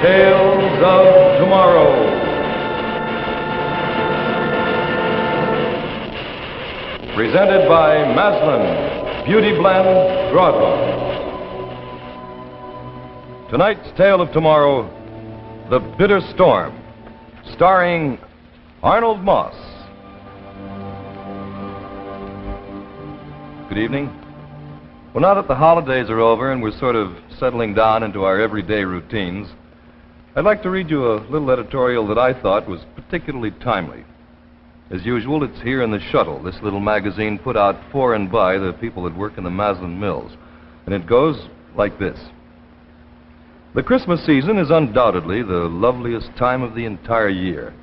Tales of Tomorrow. Presented by Maslin, Beauty Blend, Broadway. Tonight's Tale of Tomorrow, The Bitter Storm, starring Arnold Moss. Good evening. Well, now that the holidays are over and we're sort of settling down into our everyday routines, I'd like to read you a little editorial that I thought was particularly timely. As usual, it's here in the Shuttle, this little magazine put out for and by the people that work in the Maslin Mills. And it goes like this. The Christmas season is undoubtedly the loveliest time of the entire year.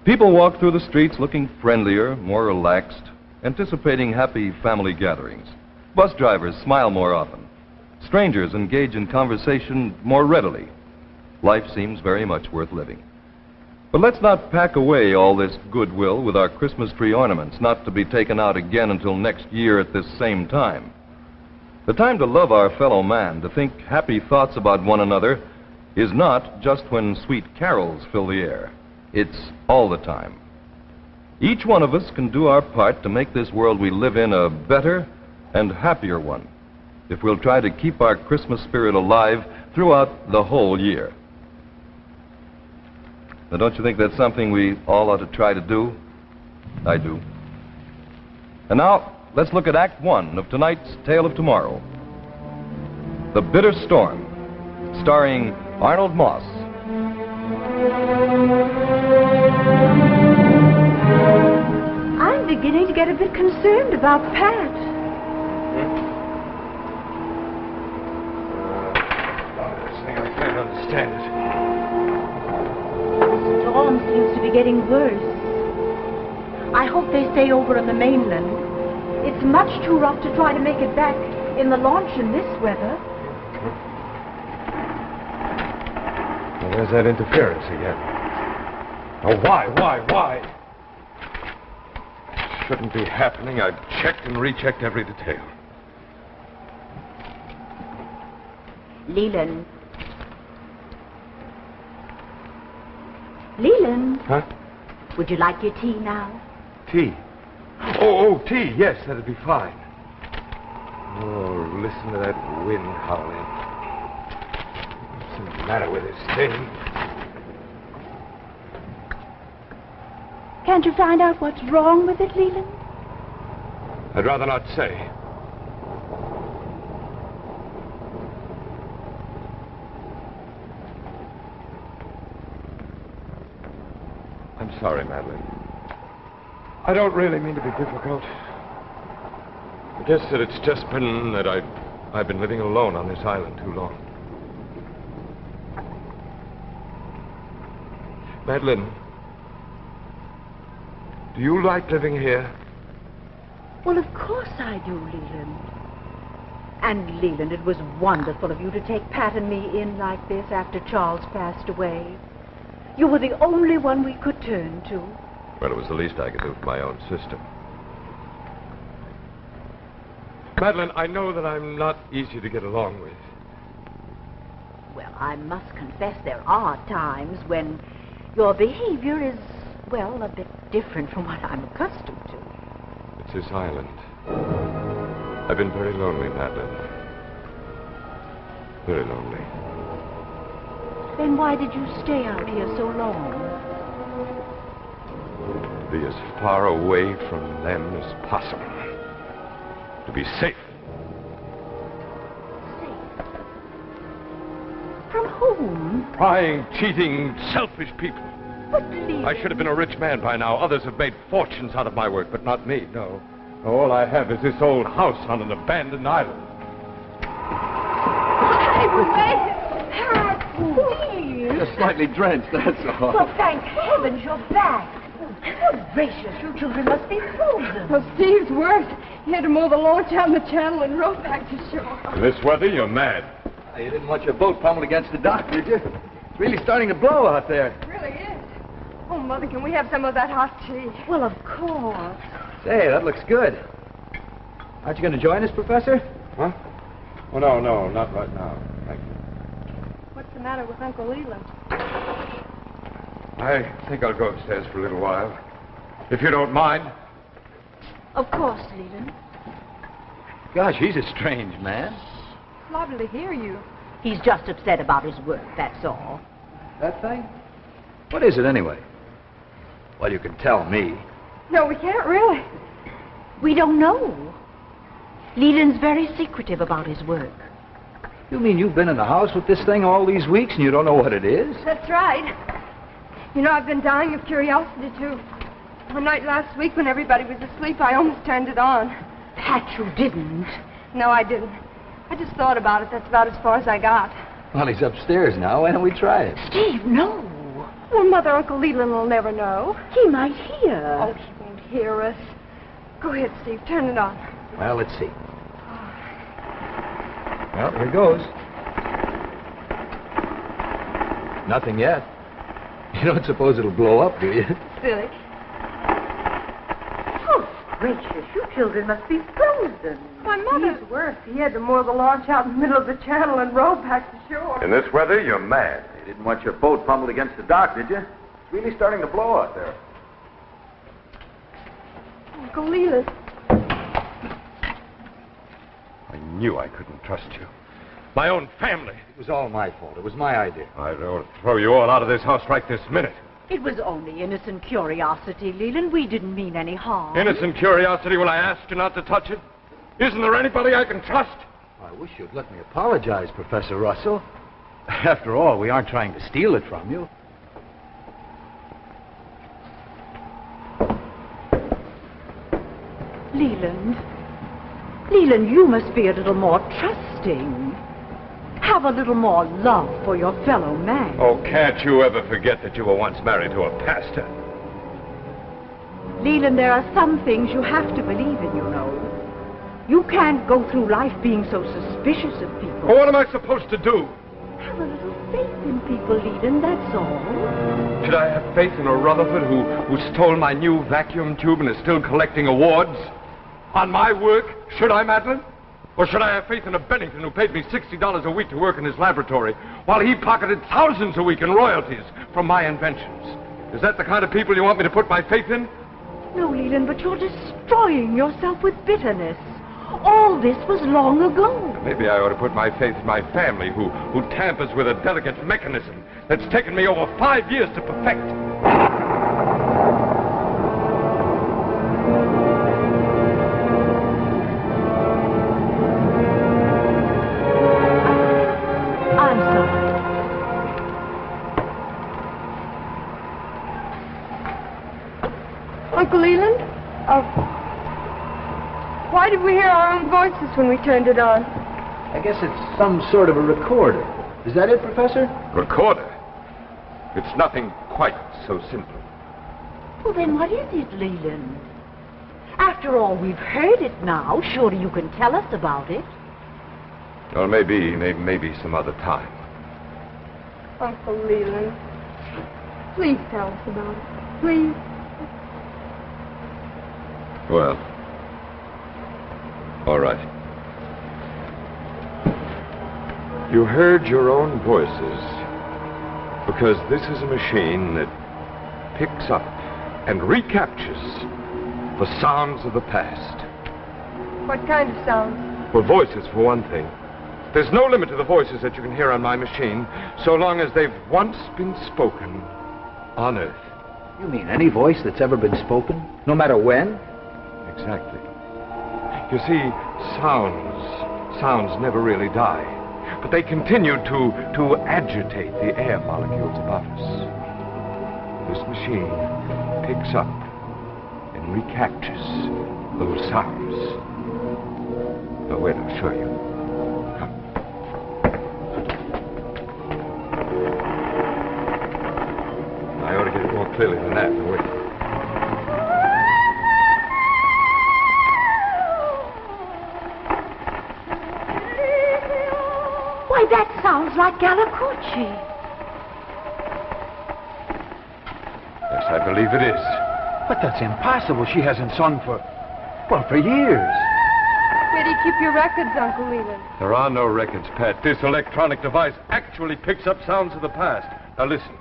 People walk through the streets looking friendlier, more relaxed, anticipating happy family gatherings. Bus drivers smile more often. Strangers engage in conversation more readily. Life seems very much worth living. But let's not pack away all this goodwill with our Christmas tree ornaments, not to be taken out again until next year at this same time. The time to love our fellow man, to think happy thoughts about one another, is not just when sweet carols fill the air. It's all the time. Each one of us can do our part to make this world we live in a better and happier one, if we'll try to keep our Christmas spirit alive throughout the whole year. Now, don't you think that's something we all ought to try to do? I do. And now, let's look at Act One of tonight's Tale of Tomorrow. The Bitter Storm, starring Arnold Moss. I'm beginning to get a bit concerned about Pat. I can't understand it. The storm seems to be getting worse. I hope they stay over on the mainland. It's much too rough to try to make it back in the launch in this weather. Well, there's that interference again. Oh, why? Shouldn't be happening. I've checked and rechecked every detail. Leland. Leland. Huh? Would you like your tea now? Tea? Oh, tea. Yes, that'd be fine. Oh, listen to that wind howling. What's the matter with this thing? Can't you find out what's wrong with it, Leland? I'd rather not say. I'm sorry, Madeline. I don't really mean to be difficult. I guess that it's just been that I've been living alone on this island too long. Madeline, do you like living here? Well, of course I do, Leland. And, Leland, it was wonderful of you to take Pat and me in like this after Charles passed away. You were the only one we could turn to. Well, it was the least I could do for my own sister. Madeline, I know that I'm not easy to get along with. Well, I must confess there are times when your behavior is, well, a bit different from what I'm accustomed to. It's this island. I've been very lonely, Madeline. Very lonely. Then why did you stay out here so long? To be as far away from them as possible. To be safe. Safe? From whom? Prying, cheating, selfish people. But, Leland... I should have been a rich man by now. Others have made fortunes out of my work, but not me, no. All I have is this old house on an abandoned island. Pat, please. Just slightly drenched, that's all. Well, thank heavens you're back. Good gracious, you children must be frozen. Well, Steve's worse. He had to mow the launch down the channel and row back to shore. In this weather, you're mad. You didn't want your boat pummeled against the dock, did you? It's really starting to blow out there. It really is. Oh, Mother, can we have some of that hot tea? Well, of course. Say, that looks good. Aren't you going to join us, Professor? Huh? Oh, no, not right now. Thank you. What's the matter with Uncle Leland? I think I'll go upstairs for a little while. If you don't mind. Of course, Leland. Gosh, he's a strange man. It's lovely to hear you. He's just upset about his work, that's all. That thing? What is it, anyway? Well, you can tell me. No, we can't really. We don't know. Leland's very secretive about his work. You mean you've been in the house with this thing all these weeks and you don't know what it is? That's right. You know, I've been dying of curiosity, too. One night last week when everybody was asleep, I almost turned it on. Pat, you didn't. No, I didn't. I just thought about it. That's about as far as I got. Well, he's upstairs now. Why don't we try it? Steve, no. Well, Mother, Uncle Leland will never know. He might hear. Oh, he won't hear us. Go ahead, Steve. Turn it on. Well, let's see. Well, here goes. Nothing yet. You don't suppose it'll blow up, do you? Silly. Oh, gracious, you children must be frozen. Why, Mother... He's worse. He had to moor the launch out in the middle of the channel and row back to shore. In this weather, you're mad. You didn't want your boat pummeled against the dock, did you? It's really starting to blow out there. Uncle Leland. I knew I couldn't trust you. My own family. It was all my fault. It was my idea. I don't throw you all out of this house right this minute. It was only innocent curiosity, Leland. We didn't mean any harm. Innocent curiosity when I asked you not to touch it? Isn't there anybody I can trust? I wish you'd let me apologize, Professor Russell. After all, we aren't trying to steal it from you. Leland. Leland, you must be a little more trusting. Have a little more love for your fellow man. Oh, can't you ever forget that you were once married to a pastor? Leland, there are some things you have to believe in, you know. You can't go through life being so suspicious of people. Well, what am I supposed to do? Have a little faith in people, Leland, that's all. Should I have faith in a Rutherford who stole my new vacuum tube and is still collecting awards? On my work? Should I, Madeline? Or should I have faith in a Bennington who paid me $60 a week to work in his laboratory while he pocketed thousands a week in royalties from my inventions? Is that the kind of people you want me to put my faith in? No, Leland, but you're destroying yourself with bitterness. All this was long ago. Maybe I ought to put my faith in my family who tampers with a delicate mechanism that's taken me over 5 years to perfect. I'm sorry. Uncle Leland? Why did we hear our own voices when we turned it on? I guess it's some sort of a recorder. Is that it, Professor? Recorder? It's nothing quite so simple. Well, then what is it, Leland? After all, we've heard it now. Surely you can tell us about it. Well, maybe some other time. Uncle Leland, please tell us about it. Please. Well, all right. You heard your own voices because this is a machine that picks up and recaptures the sounds of the past. What kind of sounds? Well, voices, for one thing. There's no limit to the voices that you can hear on my machine, so long as they've once been spoken on Earth. You mean any voice that's ever been spoken? No matter when? Exactly. You see, sounds never really die, but they continue to agitate the air molecules about us. This machine picks up and recaptures those sounds. Oh, wait, I'll show you. Come. I ought to get it more clearly than that. Now, wait. Why, that's like Galacucci. Yes, I believe it is. But that's impossible. She hasn't sung for years. Where do you keep your records, Uncle Leland? There are no records, Pat. This electronic device actually picks up sounds of the past. Now listen.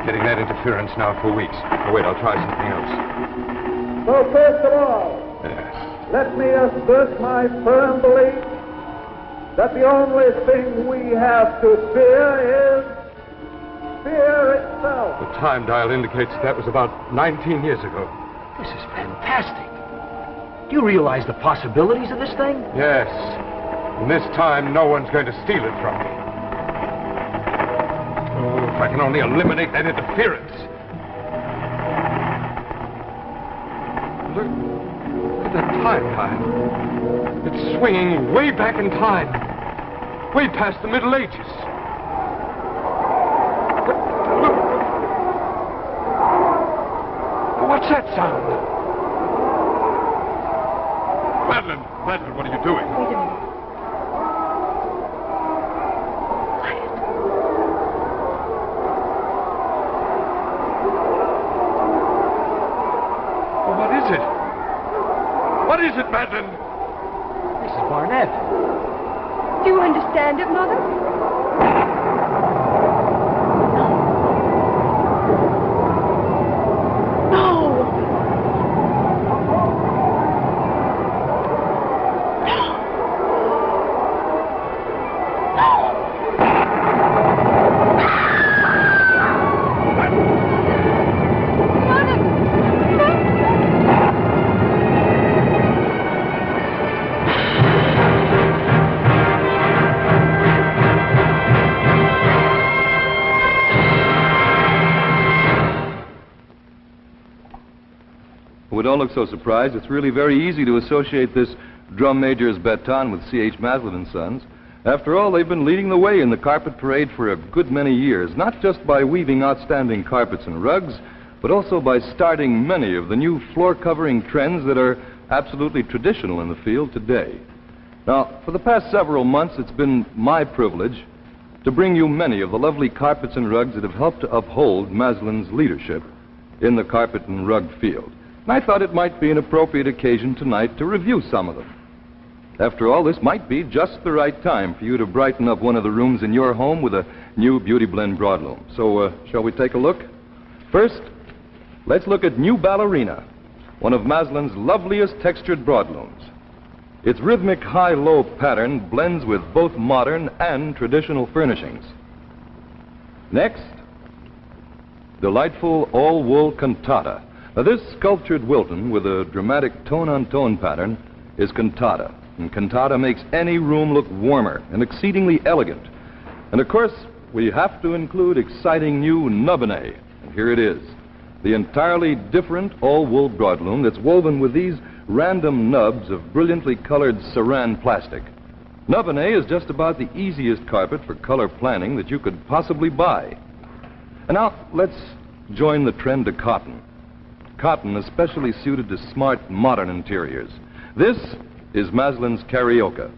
Getting that interference now for weeks. Oh, wait, I'll try something else. So first of all, Yes. let me assert my firm belief that the only thing we have to fear is fear itself. The time dial indicates that was about 19 years ago. This is fantastic. Do you realize the possibilities of this thing? Yes. And this time, no one's going to steal it from me. Oh, if I can only eliminate that interference. Look at that time dial. It's swinging way back in time. Way past the Middle Ages. Look. What's that sound? Madeline, what are you doing? Wait a minute. Quiet. Well, what is it? What is it, Madeline? Mrs. Barnett. Do you understand it, Mother? Well, don't look so surprised. It's really very easy to associate this drum major's baton with C.H. Maslin and Sons. After all, they've been leading the way in the carpet parade for a good many years, not just by weaving outstanding carpets and rugs, but also by starting many of the new floor-covering trends that are absolutely traditional in the field today. Now, for the past several months, it's been my privilege to bring you many of the lovely carpets and rugs that have helped to uphold Maslin's leadership in the carpet and rug field. And I thought it might be an appropriate occasion tonight to review some of them. After all, this might be just the right time for you to brighten up one of the rooms in your home with a new Beauty Blend broadloom. So, shall we take a look? First, let's look at New Ballerina, one of Maslin's loveliest textured broadlooms. Its rhythmic high-low pattern blends with both modern and traditional furnishings. Next, delightful all-wool cantata. Now, this sculptured Wilton with a dramatic tone-on-tone pattern is cantata. And cantata makes any room look warmer and exceedingly elegant. And, of course, we have to include exciting new Nubonnet. And here it is, the entirely different all-wool broadloom that's woven with these random nubs of brilliantly colored saran plastic. Nubonnet is just about the easiest carpet for color planning that you could possibly buy. And now, let's join the trend to cotton. Cotton especially suited to smart, modern interiors. This is Maslin's Carioca,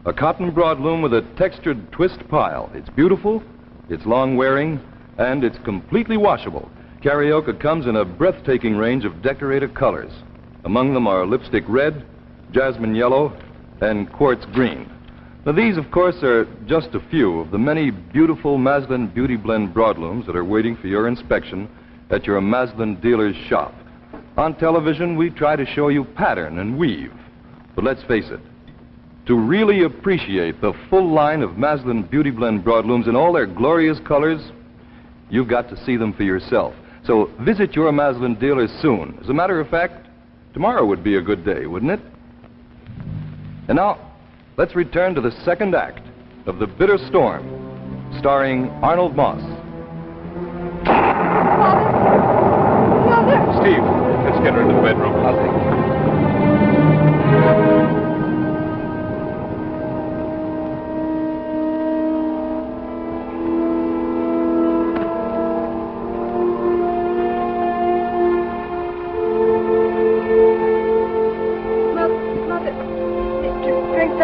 a cotton broadloom with a textured twist pile. It's beautiful, it's long-wearing, and it's completely washable. Carioca comes in a breathtaking range of decorative colors. Among them are lipstick red, jasmine yellow, and quartz green. Now, these, of course, are just a few of the many beautiful Maslin Beauty Blend broadlooms that are waiting for your inspection at your Maslin dealer's shop. On television, we try to show you pattern and weave. But let's face it, to really appreciate the full line of Maslin Beauty Blend broadlooms in all their glorious colors, you've got to see them for yourself. So visit your Maslin dealer soon. As a matter of fact, tomorrow would be a good day, wouldn't it? And now, let's return to the second act of The Bitter Storm, starring Arnold Moss. Mother! Steve, let's get her into the bedroom. I'll take it.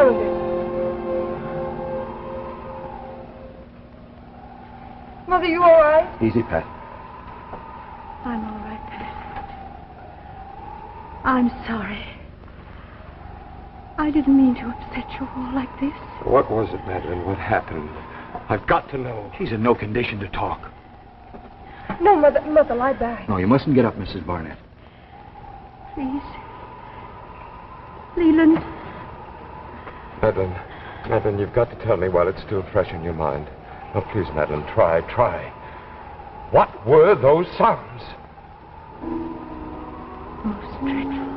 some of it. Mother, you all right? Easy, Pat. I'm all right, Pat. I'm sorry. I didn't mean to upset you all like this. What was it, Madeline? What happened? I've got to know. She's in no condition to talk. No, Mother, lie back. No, you mustn't get up, Mrs. Barnett. Please. Leland. Madeline, you've got to tell me while it's still fresh in your mind. Oh, please, Madeline, try. What were those sounds? Most dreadful.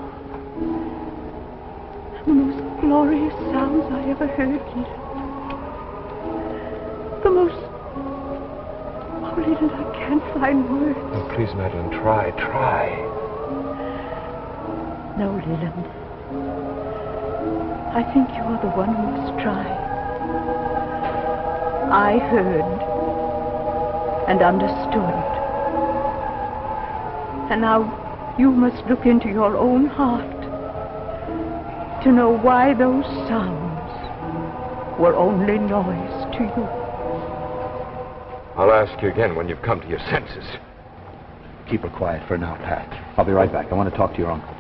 The most glorious sounds I ever heard, Leland. The most... Oh, Leland, I can't find words. Oh, please, Madeline, try. No, Leland. I think you're the one who must try. I heard and understood. And now you must look into your own heart to know why those sounds were only noise to you. I'll ask you again when you've come to your senses. Keep her quiet for now, Pat. I'll be right back. I want to talk to your uncle.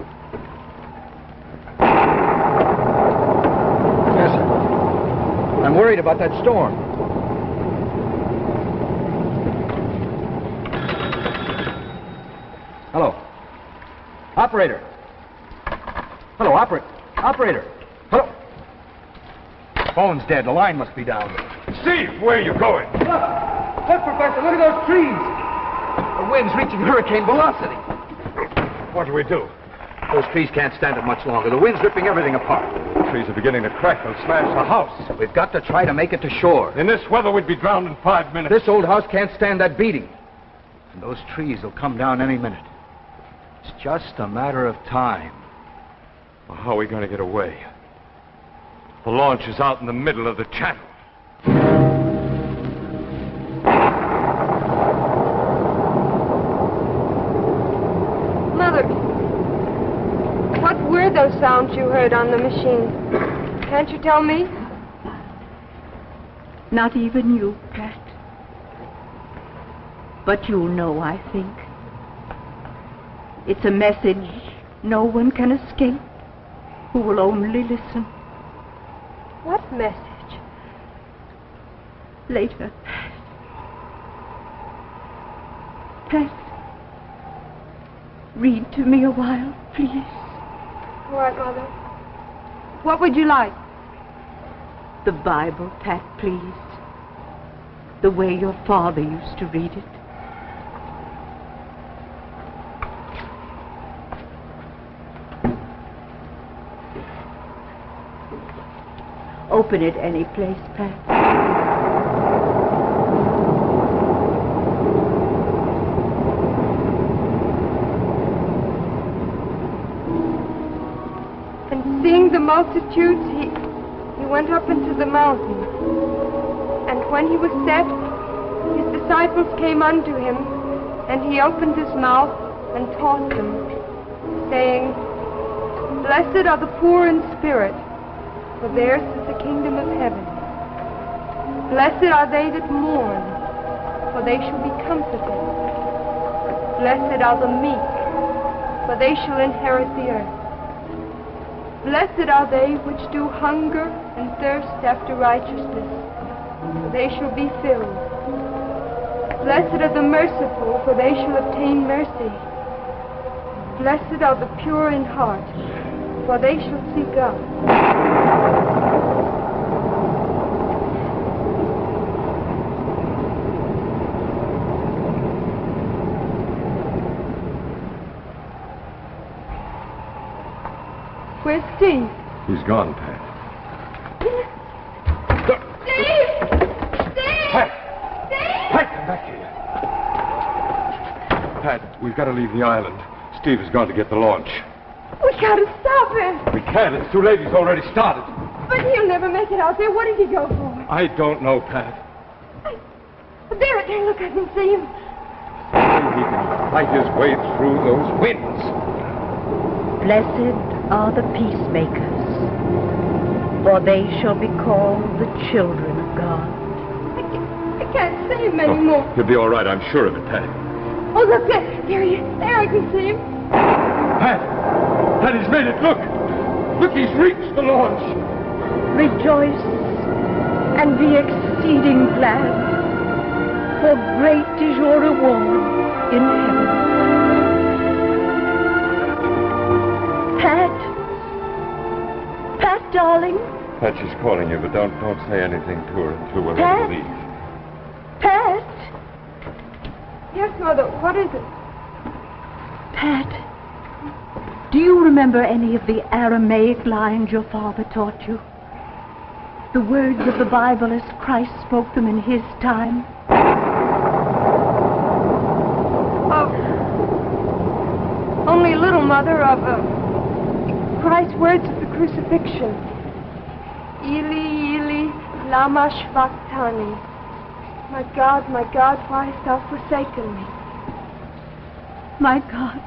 Yes, sir. I'm worried about that storm. Hello. Operator. Hello, operator. Hello. Phone's dead. The line must be down. Steve, where are you going? Look, Professor, look at those trees. The wind's reaching hurricane velocity. What do we do? Those trees can't stand it much longer. The wind's ripping everything apart. The trees are beginning to crack and smash the house. We've got to try to make it to shore. In this weather, we'd be drowned in 5 minutes. This old house can't stand that beating. And those trees will come down any minute. It's just a matter of time. Well, how are we going to get away? The launch is out in the middle of the channel. Mother, what were those sounds you heard on the machine? Can't you tell me? Not even you, Pat. But you'll know, I think. It's a message no one can escape who will only listen. What message? Later, Pat, read to me a while, please. All right, Mother. What would you like? The Bible, Pat, please. The way your father used to read it. Open it any place, Pat. And seeing the multitudes, he went up into the mountain. And when he was set, his disciples came unto him, and he opened his mouth and taught them, saying, Blessed are the poor in spirit, for theirs is the kingdom of heaven. Blessed are they that mourn, for they shall be comforted. Blessed are the meek, for they shall inherit the earth. Blessed are they which do hunger and thirst after righteousness, for they shall be filled. Blessed are the merciful, for they shall obtain mercy. Blessed are the pure in heart, for they shall see God. Where's Steve? He's gone, Pat. Steve! Steve! Pat! Steve! Pat, come back here. Pat, we've got to leave the island. Steve has gone to get the launch. We gotta stop him! We can't. It's too late. He's already started. But he'll never make it out there. What did he go for? I don't know, Pat. There, look, I can see him. Maybe he can fight his way through those winds. Blessed are the peacemakers, For they shall be called the children of God. I can't see him anymore. You'll be all right, I'm sure of it, Patty. Oh, look, there he is. There, I can see him. Pat! Pat, he's made it, look! Look, he's reached the launch! Rejoice and be exceeding glad, for great is your reward in heaven. Pat? Pat, darling? Pat, she's calling you, but don't say anything to her until we're Pat? ready to leave. Pat? Yes, Mother, what is it? Pat, do you remember any of the Aramaic lines your father taught you? The words of the Bible as Christ spoke them in his time? Only a little, Mother, of Christ's words at the crucifixion. Eli, Eli, lama sabachthani. My God, why hast thou forsaken me? My God,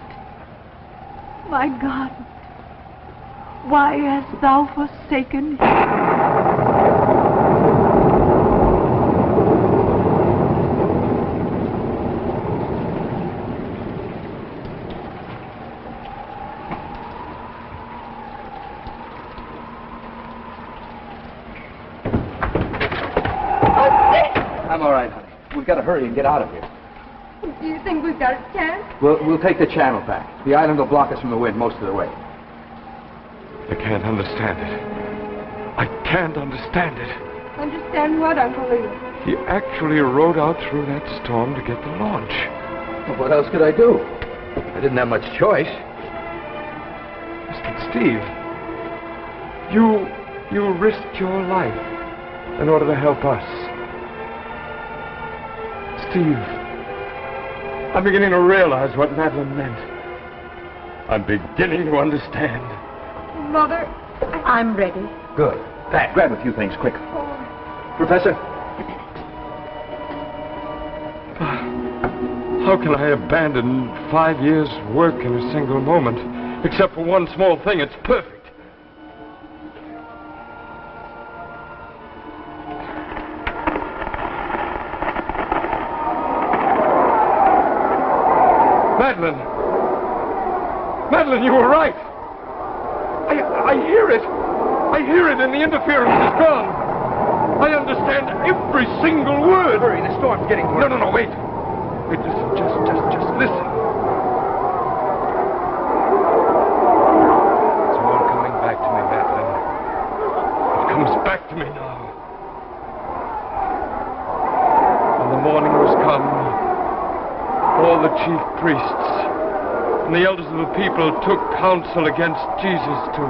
why hast thou forsaken me? I'm all right, honey. We've got to hurry and get out of here. Do you think we've got a chance? We'll take the channel back. The island will block us from the wind most of the way. I can't understand it. I can't understand it. Understand what, Uncle Lee? He actually rode out through that storm to get the launch. Well, what else could I do? I didn't have much choice. Mr. Steve, you risked your life in order to help us. Steve, I'm beginning to realize what Madeline meant. I'm beginning to understand. Mother, I'm ready. Good. Pat, grab a few things, quick. Professor? How can I abandon 5 years' work in a single moment? Except for one small thing, it's perfect. Madeline! Madeline, you were right! I hear it! I hear it, and the interference is gone! I understand every single word! Hurry, the storm's getting worse. No, wait! Wait, listen, just listen. It's all coming back to me, Madeline. It comes back to me now. When the morning was come, all the chief priests and the elders of the people took counsel against Jesus to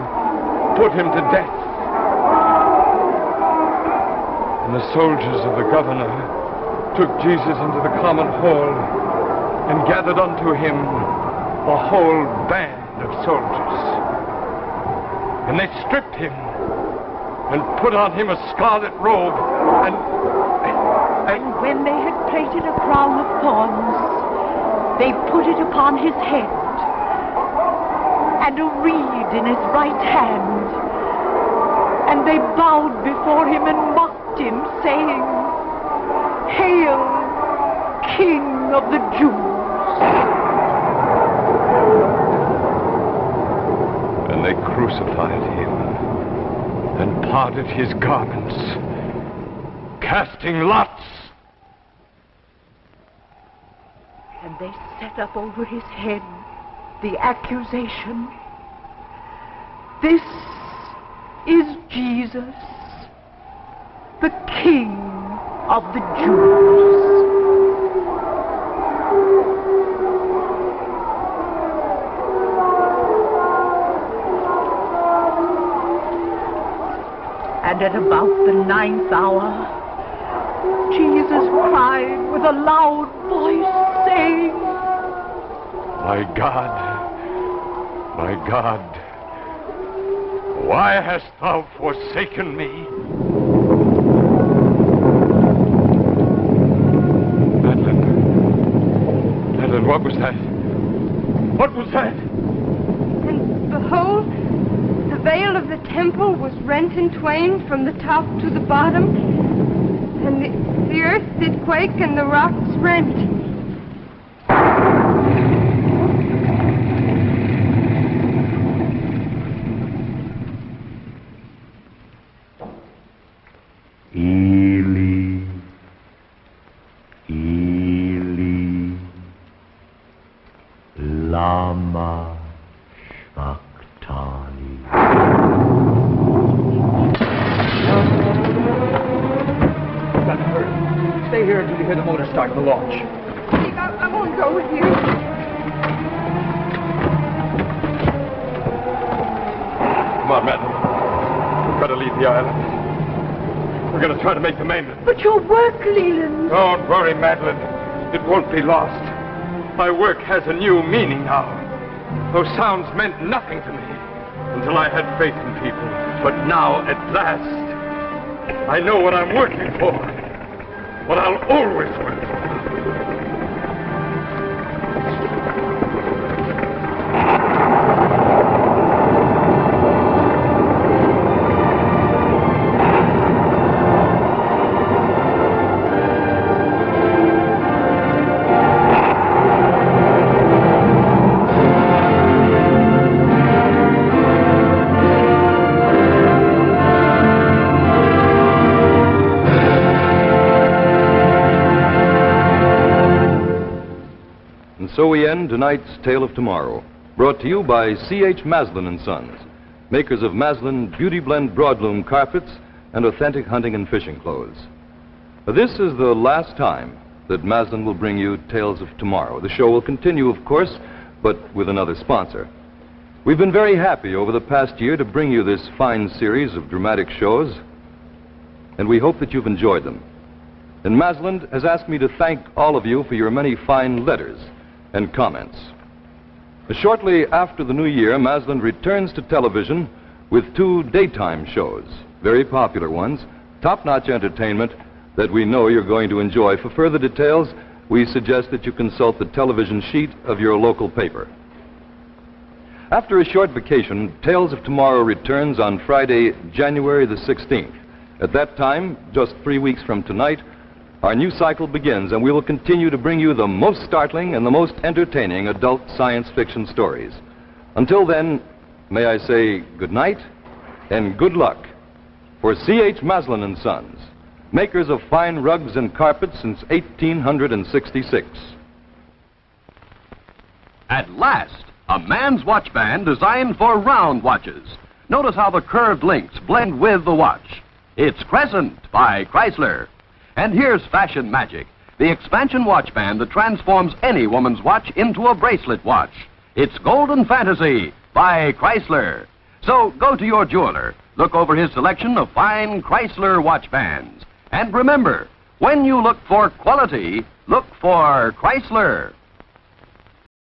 put him to death. And the soldiers of the governor took Jesus into the common hall and gathered unto him a whole band of soldiers. And they stripped him and put on him a scarlet robe and when they had plaited a crown of thorns, they put it upon his head, and a reed in his right hand. And they bowed before him and mocked him, saying, "Hail, King of the Jews!" And they crucified him and parted his garments, casting lots. And they set up over his head the accusation, "This is Jesus, the King of the Jews." And at about the 9th hour, Jesus cried with a loud voice, saying, My God, why hast thou forsaken me? Madeline, what was that? What was that? and behold, the veil of the temple was rent in twain from the top to the bottom, and the earth did quake and the rocks rent. Eli, Eli, lama sabachthani. Better hurry. Stay here until you hear the motor start the launch. Steve, I won't go with you. Come on, Madeline. We've got to leave the island. We're going to try to make the mainland. But your work, Leland. Don't worry, Madeline. It won't be lost. My work has a new meaning now. Those sounds meant nothing to me until I had faith in people. But now, at last, I know what I'm working for. What I'll always work for. So we end tonight's Tale of Tomorrow, brought to you by C.H. Maslin & Sons, makers of Maslin Beauty Blend broadloom carpets and authentic hunting and fishing clothes. This is the last time that Maslin will bring you Tales of Tomorrow. The show will continue, of course, but with another sponsor. We've been very happy over the past year to bring you this fine series of dramatic shows, and we hope that you've enjoyed them. And Maslin has asked me to thank all of you for your many fine letters and comments. Shortly after the new year, Maslin returns to television with 2 daytime shows, very popular ones, top-notch entertainment that we know you're going to enjoy. For further details, we suggest that you consult the television sheet of your local paper. After a short vacation, Tales of Tomorrow returns on Friday, January the 16th. At that time, just 3 weeks from tonight, our new cycle begins, and we will continue to bring you the most startling and the most entertaining adult science fiction stories. Until then, may I say good night and good luck for C.H. Maslin & Sons, makers of fine rugs and carpets since 1866. At last, a man's watch band designed for round watches. Notice how the curved links blend with the watch. It's Crescent by Chrysler. And here's fashion magic, the expansion watch band that transforms any woman's watch into a bracelet watch. It's Golden Fantasy by Chrysler. So go to your jeweler, look over his selection of fine Chrysler watch bands. And remember, when you look for quality, look for Chrysler.